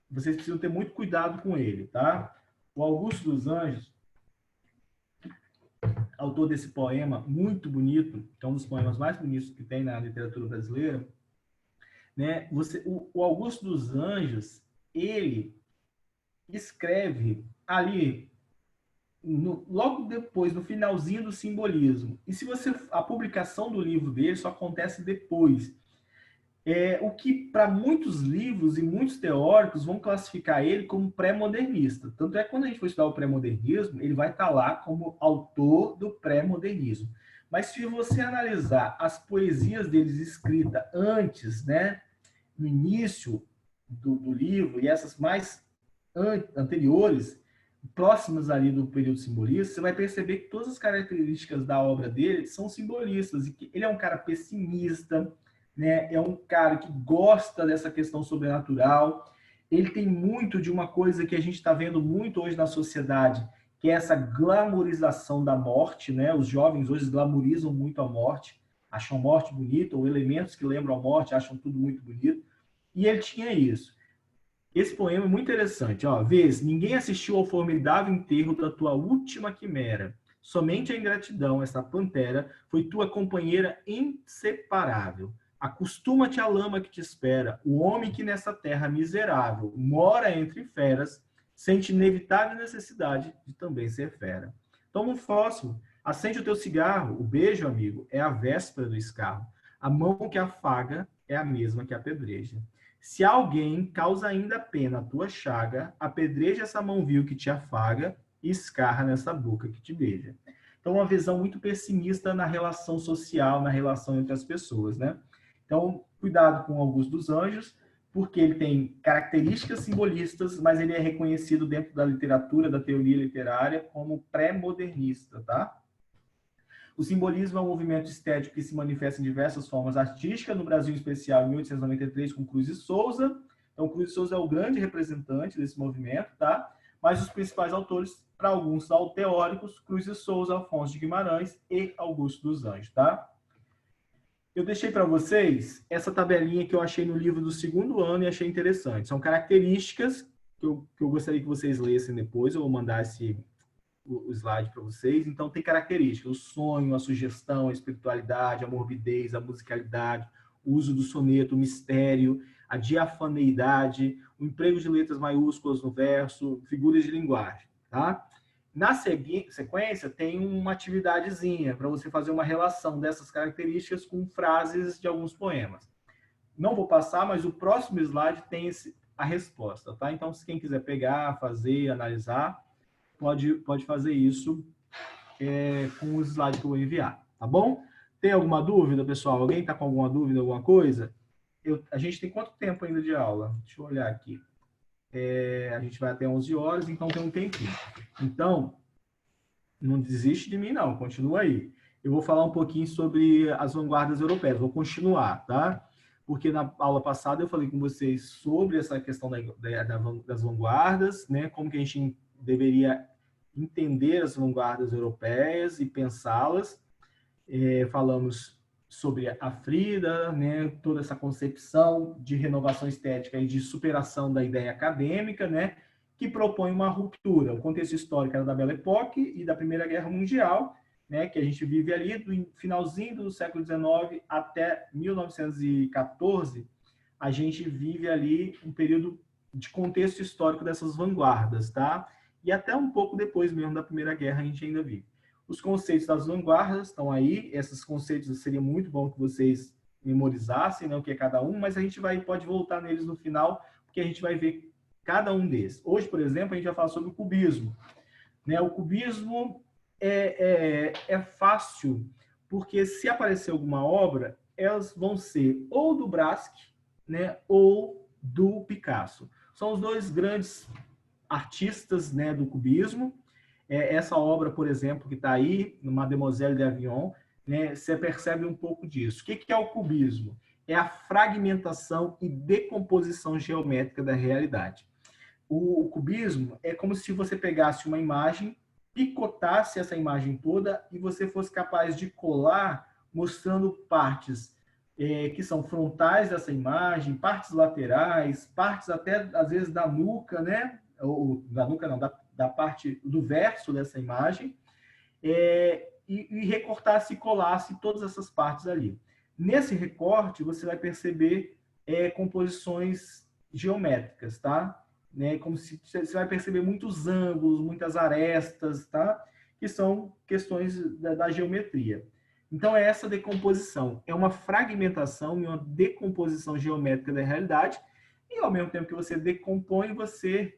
vocês precisam ter muito cuidado com ele, tá? O Augusto dos Anjos, autor desse poema muito bonito, que é um dos poemas mais bonitos que tem na literatura brasileira, né? O Augusto dos Anjos, ele escreve ali logo depois, no finalzinho do Simbolismo. E a publicação do livro dele só acontece depois. O que, para muitos livros e muitos teóricos, vão classificar ele como pré-modernista. Tanto é que quando a gente for estudar o pré-modernismo, ele vai estar lá como autor do pré-modernismo. Mas se você analisar as poesias deles escritas antes, né, no início do livro, e essas mais anteriores, próximas ali do período simbolista, você vai perceber que todas as características da obra dele são simbolistas. E que ele é um cara pessimista, né? É um cara que gosta dessa questão sobrenatural. Ele tem muito de uma coisa que a gente está vendo muito hoje na sociedade, que é essa glamorização da morte, né? Os jovens hoje glamorizam muito a morte, acham a morte bonita, ou elementos que lembram a morte, acham tudo muito bonito. E ele tinha isso. Esse poema é muito interessante. Vês, ninguém assistiu ao formidável enterro da tua última quimera. Somente a ingratidão, essa pantera, foi tua companheira inseparável. Acostuma-te à lama que te espera. O homem que nessa terra miserável mora entre feras, sente inevitável necessidade de também ser fera. Toma um fósforo, acende o teu cigarro. O beijo, amigo, é a véspera do escarro. A mão que afaga é a mesma que apedreja. Se alguém causa ainda pena a tua chaga, apedreja essa mão vil que te afaga e escarra nessa boca que te beija. Então, uma visão muito pessimista na relação social, na relação entre as pessoas, né? Então, cuidado com Augusto dos Anjos, porque ele tem características simbolistas, mas ele é reconhecido dentro da literatura, da teoria literária, como pré-modernista, tá? O simbolismo é um movimento estético que se manifesta em diversas formas artísticas, no Brasil em especial em 1893 com Cruz e Souza. Então, Cruz e Souza é o grande representante desse movimento, tá? Mas os principais autores, para alguns teóricos, Cruz e Souza, Afonso de Guimarães e Augusto dos Anjos, tá? Eu deixei para vocês essa tabelinha que eu achei no livro do segundo ano e achei interessante. São características que eu gostaria que vocês lessem depois. Eu vou mandar o slide para vocês. Então, tem características: o sonho, a sugestão, a espiritualidade, a morbidez, a musicalidade, o uso do soneto, o mistério, a diafaneidade, o emprego de letras maiúsculas no verso, figuras de linguagem, tá? Na sequência, tem uma atividadezinha para você fazer uma relação dessas características com frases de alguns poemas. Não vou passar, mas o próximo slide tem a resposta, tá? Então, se quem quiser pegar, fazer, analisar, pode fazer isso com os slides que eu vou enviar, tá bom? Tem alguma dúvida, pessoal? Alguém está com alguma dúvida, alguma coisa? A gente tem quanto tempo ainda de aula? Deixa eu olhar aqui. A gente vai até 11 horas, então tem um tempinho. Então, não desiste de mim, não. Continua aí. Eu vou falar um pouquinho sobre as vanguardas europeias. Vou continuar, tá? Porque na aula passada eu falei com vocês sobre essa questão das vanguardas, né? Como que a gente deveria entender as vanguardas europeias e pensá-las. Falamos sobre a Frida, né? Toda essa concepção de renovação estética e de superação da ideia acadêmica, né? Que propõe uma ruptura. O contexto histórico era da Belle Époque e da Primeira Guerra Mundial, né? Que a gente vive ali do finalzinho do século XIX até 1914, a gente vive ali um período de contexto histórico dessas vanguardas, tá? E até um pouco depois mesmo da Primeira Guerra a gente ainda vive. Os conceitos das vanguardas estão aí, esses conceitos seria muito bom que vocês memorizassem, né, o que é cada um, mas a gente pode voltar neles no final, porque a gente vai ver cada um desses. Hoje, por exemplo, a gente vai falar sobre o cubismo. Né? O cubismo é fácil, porque se aparecer alguma obra, elas vão ser ou do Braque, né, ou do Picasso. São os dois grandes artistas, né, do cubismo. Essa obra, por exemplo, que está aí, no Mademoiselle d'Avignon, né, você percebe um pouco disso. O que é o cubismo? É a fragmentação e decomposição geométrica da realidade. O cubismo é como se você pegasse uma imagem, picotasse essa imagem toda e você fosse capaz de colar, mostrando partes que são frontais dessa imagem, partes laterais, partes até, às vezes, da nuca, né? Ou da nuca não, da parte do verso dessa imagem, e recortasse e colasse todas essas partes ali. Nesse recorte, você vai perceber composições geométricas, tá? Né? Como se você vai perceber muitos ângulos, muitas arestas, tá? Que são questões da geometria. Então, é essa decomposição. É uma fragmentação e uma decomposição geométrica da realidade, e ao mesmo tempo que você decompõe,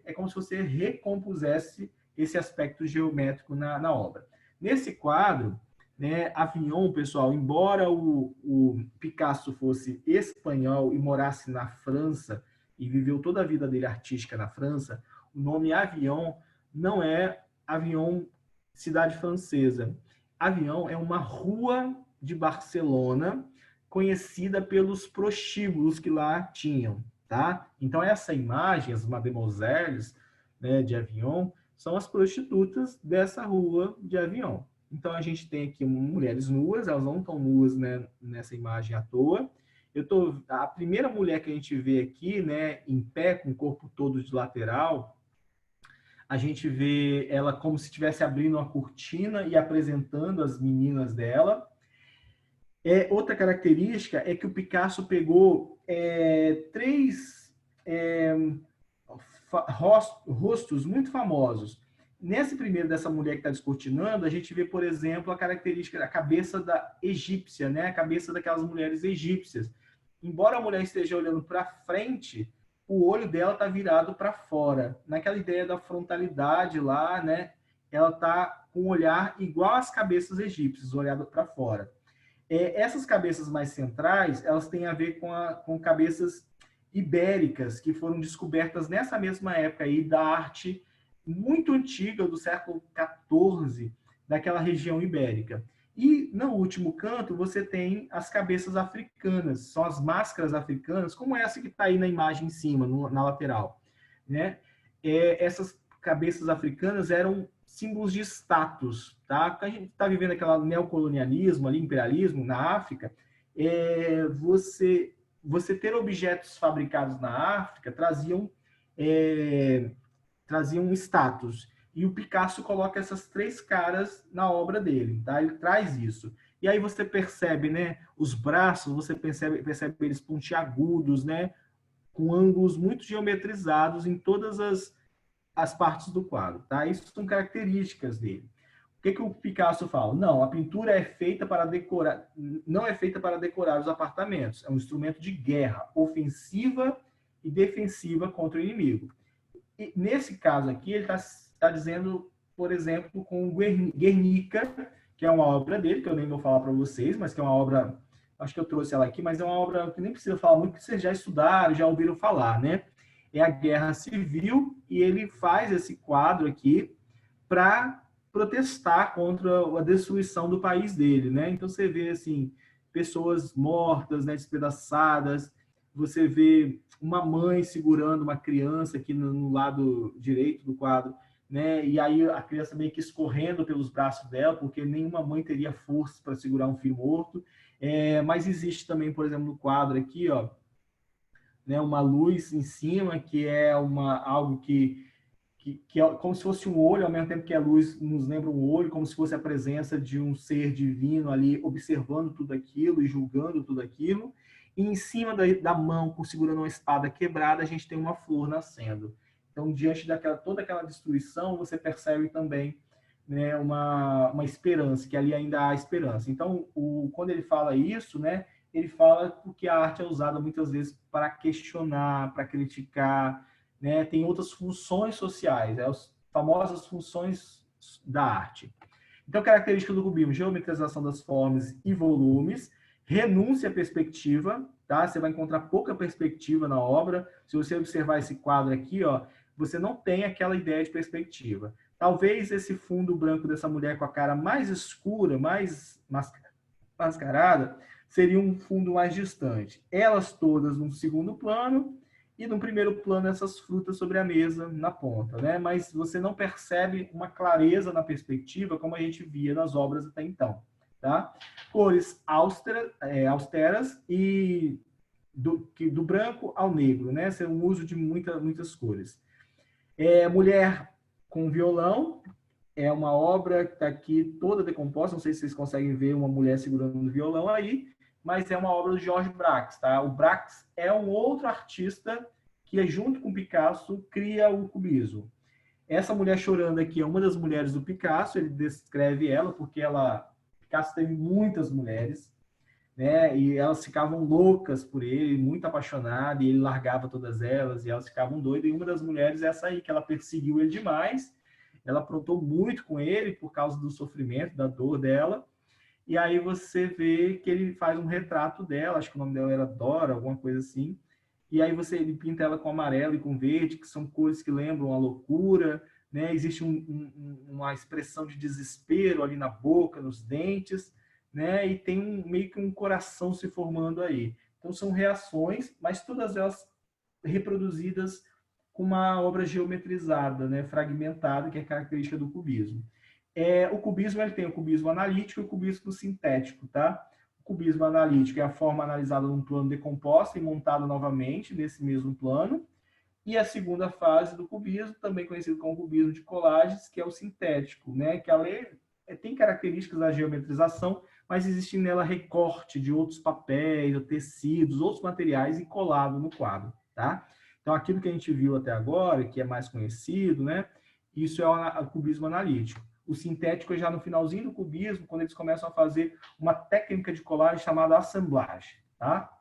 é como se você recompusesse esse aspecto geométrico na obra. Nesse quadro, né, Avignon, pessoal, embora o Picasso fosse espanhol e morasse na França e viveu toda a vida dele artística na França, o nome Avignon não é Avignon, cidade francesa. Avignon é uma rua de Barcelona conhecida pelos prostíbulos que lá tinham. Tá? Então, essa imagem, as Mademoiselles, né, de Avignon, são as prostitutas dessa rua de Avignon. Então, a gente tem aqui mulheres nuas, elas não estão nuas, né, nessa imagem à toa. A primeira mulher que a gente vê aqui, né, em pé, com o corpo todo de lateral, a gente vê ela como se estivesse abrindo uma cortina e apresentando as meninas dela. Outra característica é que o Picasso pegou três rostos muito famosos. Nesse primeiro dessa mulher que está descortinando, a gente vê, por exemplo, a característica da cabeça da egípcia, né? A cabeça daquelas mulheres egípcias. Embora a mulher esteja olhando para frente, o olho dela está virado para fora. Naquela ideia da frontalidade lá, né? Ela está com um olhar igual às cabeças egípcias, olhado para fora. Essas cabeças mais centrais, elas têm a ver com cabeças ibéricas, que foram descobertas nessa mesma época aí da arte muito antiga, do século XIV, daquela região ibérica. E no último canto você tem as cabeças africanas, são as máscaras africanas, como essa que está aí na imagem em cima, na lateral, né? Essas cabeças africanas eram símbolos de status, tá? Porque a gente está vivendo aquele neocolonialismo, ali, imperialismo na África, você ter objetos fabricados na África traziam um status. E o Picasso coloca essas três caras na obra dele, tá? Ele traz isso. E aí você percebe, né? Os braços, você percebe eles pontiagudos, né? Com ângulos muito geometrizados em todas as partes do quadro, tá? Isso são características dele. O que o Picasso fala? Não, a pintura é feita para decorar, não é feita para decorar os apartamentos. É um instrumento de guerra, ofensiva e defensiva contra o inimigo. E nesse caso aqui, ele está dizendo, por exemplo, com Guernica, que é uma obra dele, que eu nem vou falar para vocês, mas que é uma obra, acho que eu trouxe ela aqui, mas é uma obra que nem precisa falar muito, porque vocês já estudaram, já ouviram falar, né? É a Guerra Civil, e ele faz esse quadro aqui para protestar contra a destruição do país dele, né? Então você vê assim pessoas mortas, né, despedaçadas, você vê uma mãe segurando uma criança aqui no lado direito do quadro, né? E aí a criança meio que escorrendo pelos braços dela, porque nenhuma mãe teria força para segurar um filho morto. Mas existe também, por exemplo, no quadro aqui, ó, né, uma luz em cima que é algo que é como se fosse um olho, ao mesmo tempo que a luz nos lembra um olho, como se fosse a presença de um ser divino ali observando tudo aquilo e julgando tudo aquilo. E em cima da mão, segurando uma espada quebrada, a gente tem uma flor nascendo. Então, diante toda aquela destruição, você percebe também, né, uma esperança, que ali ainda há esperança. Então, quando ele fala isso, né, ele fala porque a arte é usada muitas vezes para questionar, para criticar, né? Tem outras funções sociais, as famosas funções da arte. Então, característica do cubismo: geometrização das formas e volumes, renúncia à perspectiva, tá? Você vai encontrar pouca perspectiva na obra. Se você observar esse quadro aqui, ó, você não tem aquela ideia de perspectiva. Talvez esse fundo branco dessa mulher com a cara mais escura, mais mascarada, seria um fundo mais distante. Elas todas no segundo plano, e no primeiro plano essas frutas sobre a mesa na ponta, né? Mas você não percebe uma clareza na perspectiva como a gente via nas obras até então, tá? Cores austeras e do branco ao negro, né? Esse é um uso de muitas cores. Mulher com violão, é uma obra que está aqui toda decomposta, não sei se vocês conseguem ver uma mulher segurando um violão aí, mas é uma obra do Georges Braque, tá? O Braque é um outro artista que, junto com Picasso, cria o cubismo. Essa mulher chorando aqui é uma das mulheres do Picasso, ele descreve ela porque Picasso teve muitas mulheres, né? E elas ficavam loucas por ele, muito apaixonadas, e ele largava todas elas, e elas ficavam doidas, e uma das mulheres é essa aí, que ela perseguiu ele demais, ela aprontou muito com ele por causa do sofrimento, da dor dela. E aí você vê que ele faz um retrato dela, acho que o nome dela era Dora, alguma coisa assim. E aí ele pinta ela com amarelo e com verde, que são cores que lembram a loucura, né? Existe uma expressão de desespero ali na boca, nos dentes, né? E tem meio que um coração se formando aí. Então são reações, mas todas elas reproduzidas com uma obra geometrizada, né? Fragmentada, que é característica do cubismo. O cubismo ele tem o cubismo analítico e o cubismo sintético, tá? O cubismo analítico é a forma analisada num plano decomposta e montada novamente nesse mesmo plano. E a segunda fase do cubismo, também conhecido como cubismo de colagens, que é o sintético, né? Que tem características da geometrização, mas existe nela recorte de outros papéis, tecidos, outros materiais e colado no quadro, tá? Então, aquilo que a gente viu até agora, que é mais conhecido, né? Isso é o cubismo analítico. O sintético é já no finalzinho do cubismo, quando eles começam a fazer uma técnica de colagem chamada assemblagem, tá?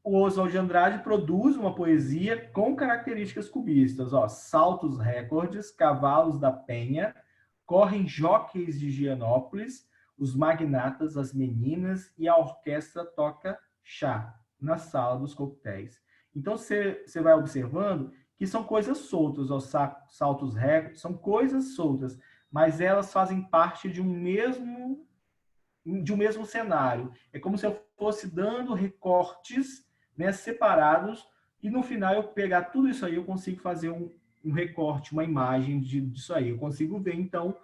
O Oswald de Andrade produz uma poesia com características cubistas, ó, saltos recordes, cavalos da penha, correm jóqueis de Gianópolis, os magnatas, as meninas e a orquestra toca chá na sala dos coquetéis. Então você vai observando que são coisas soltas, os saltos recordes, são coisas soltas, mas elas fazem parte de um mesmo cenário. É como se eu fosse dando recortes, né, separados, e no final eu pegar tudo isso aí, eu consigo fazer um recorte, uma imagem disso aí. Eu consigo ver, então,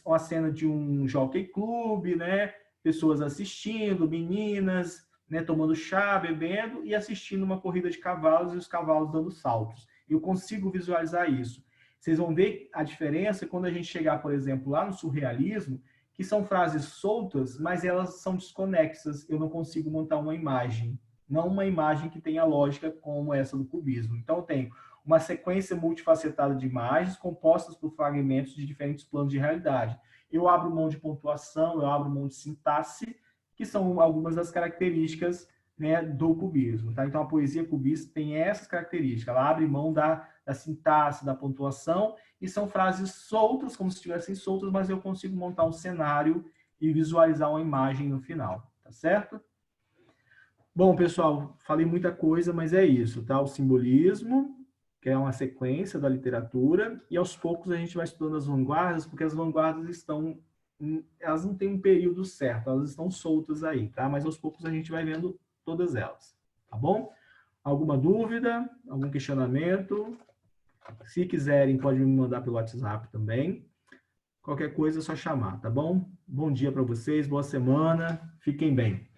uma cena de um jockey club, né, pessoas assistindo, meninas, né, tomando chá, bebendo e assistindo uma corrida de cavalos e os cavalos dando saltos. Eu consigo visualizar isso. Vocês vão ver a diferença quando a gente chegar, por exemplo, lá no surrealismo, que são frases soltas, mas elas são desconexas. Eu não consigo montar uma imagem, não uma imagem que tenha lógica como essa do cubismo. Então, eu tenho uma sequência multifacetada de imagens compostas por fragmentos de diferentes planos de realidade. Eu abro mão de pontuação, eu abro mão de sintaxe, que são algumas das características, né, do cubismo. Tá? Então, a poesia cubista tem essas características. Ela abre mão da sintaxe, da pontuação, e são frases soltas, como se estivessem soltas, mas eu consigo montar um cenário e visualizar uma imagem no final. Tá certo? Bom, pessoal, falei muita coisa, mas é isso, tá? O simbolismo, que é uma sequência da literatura, e aos poucos a gente vai estudando as vanguardas, porque as vanguardas elas não têm um período certo, elas estão soltas aí, tá? Mas aos poucos a gente vai vendo todas elas, tá bom? Alguma dúvida? Algum questionamento? Se quiserem, pode me mandar pelo WhatsApp também. Qualquer coisa é só chamar, tá bom? Bom dia para vocês, boa semana, fiquem bem.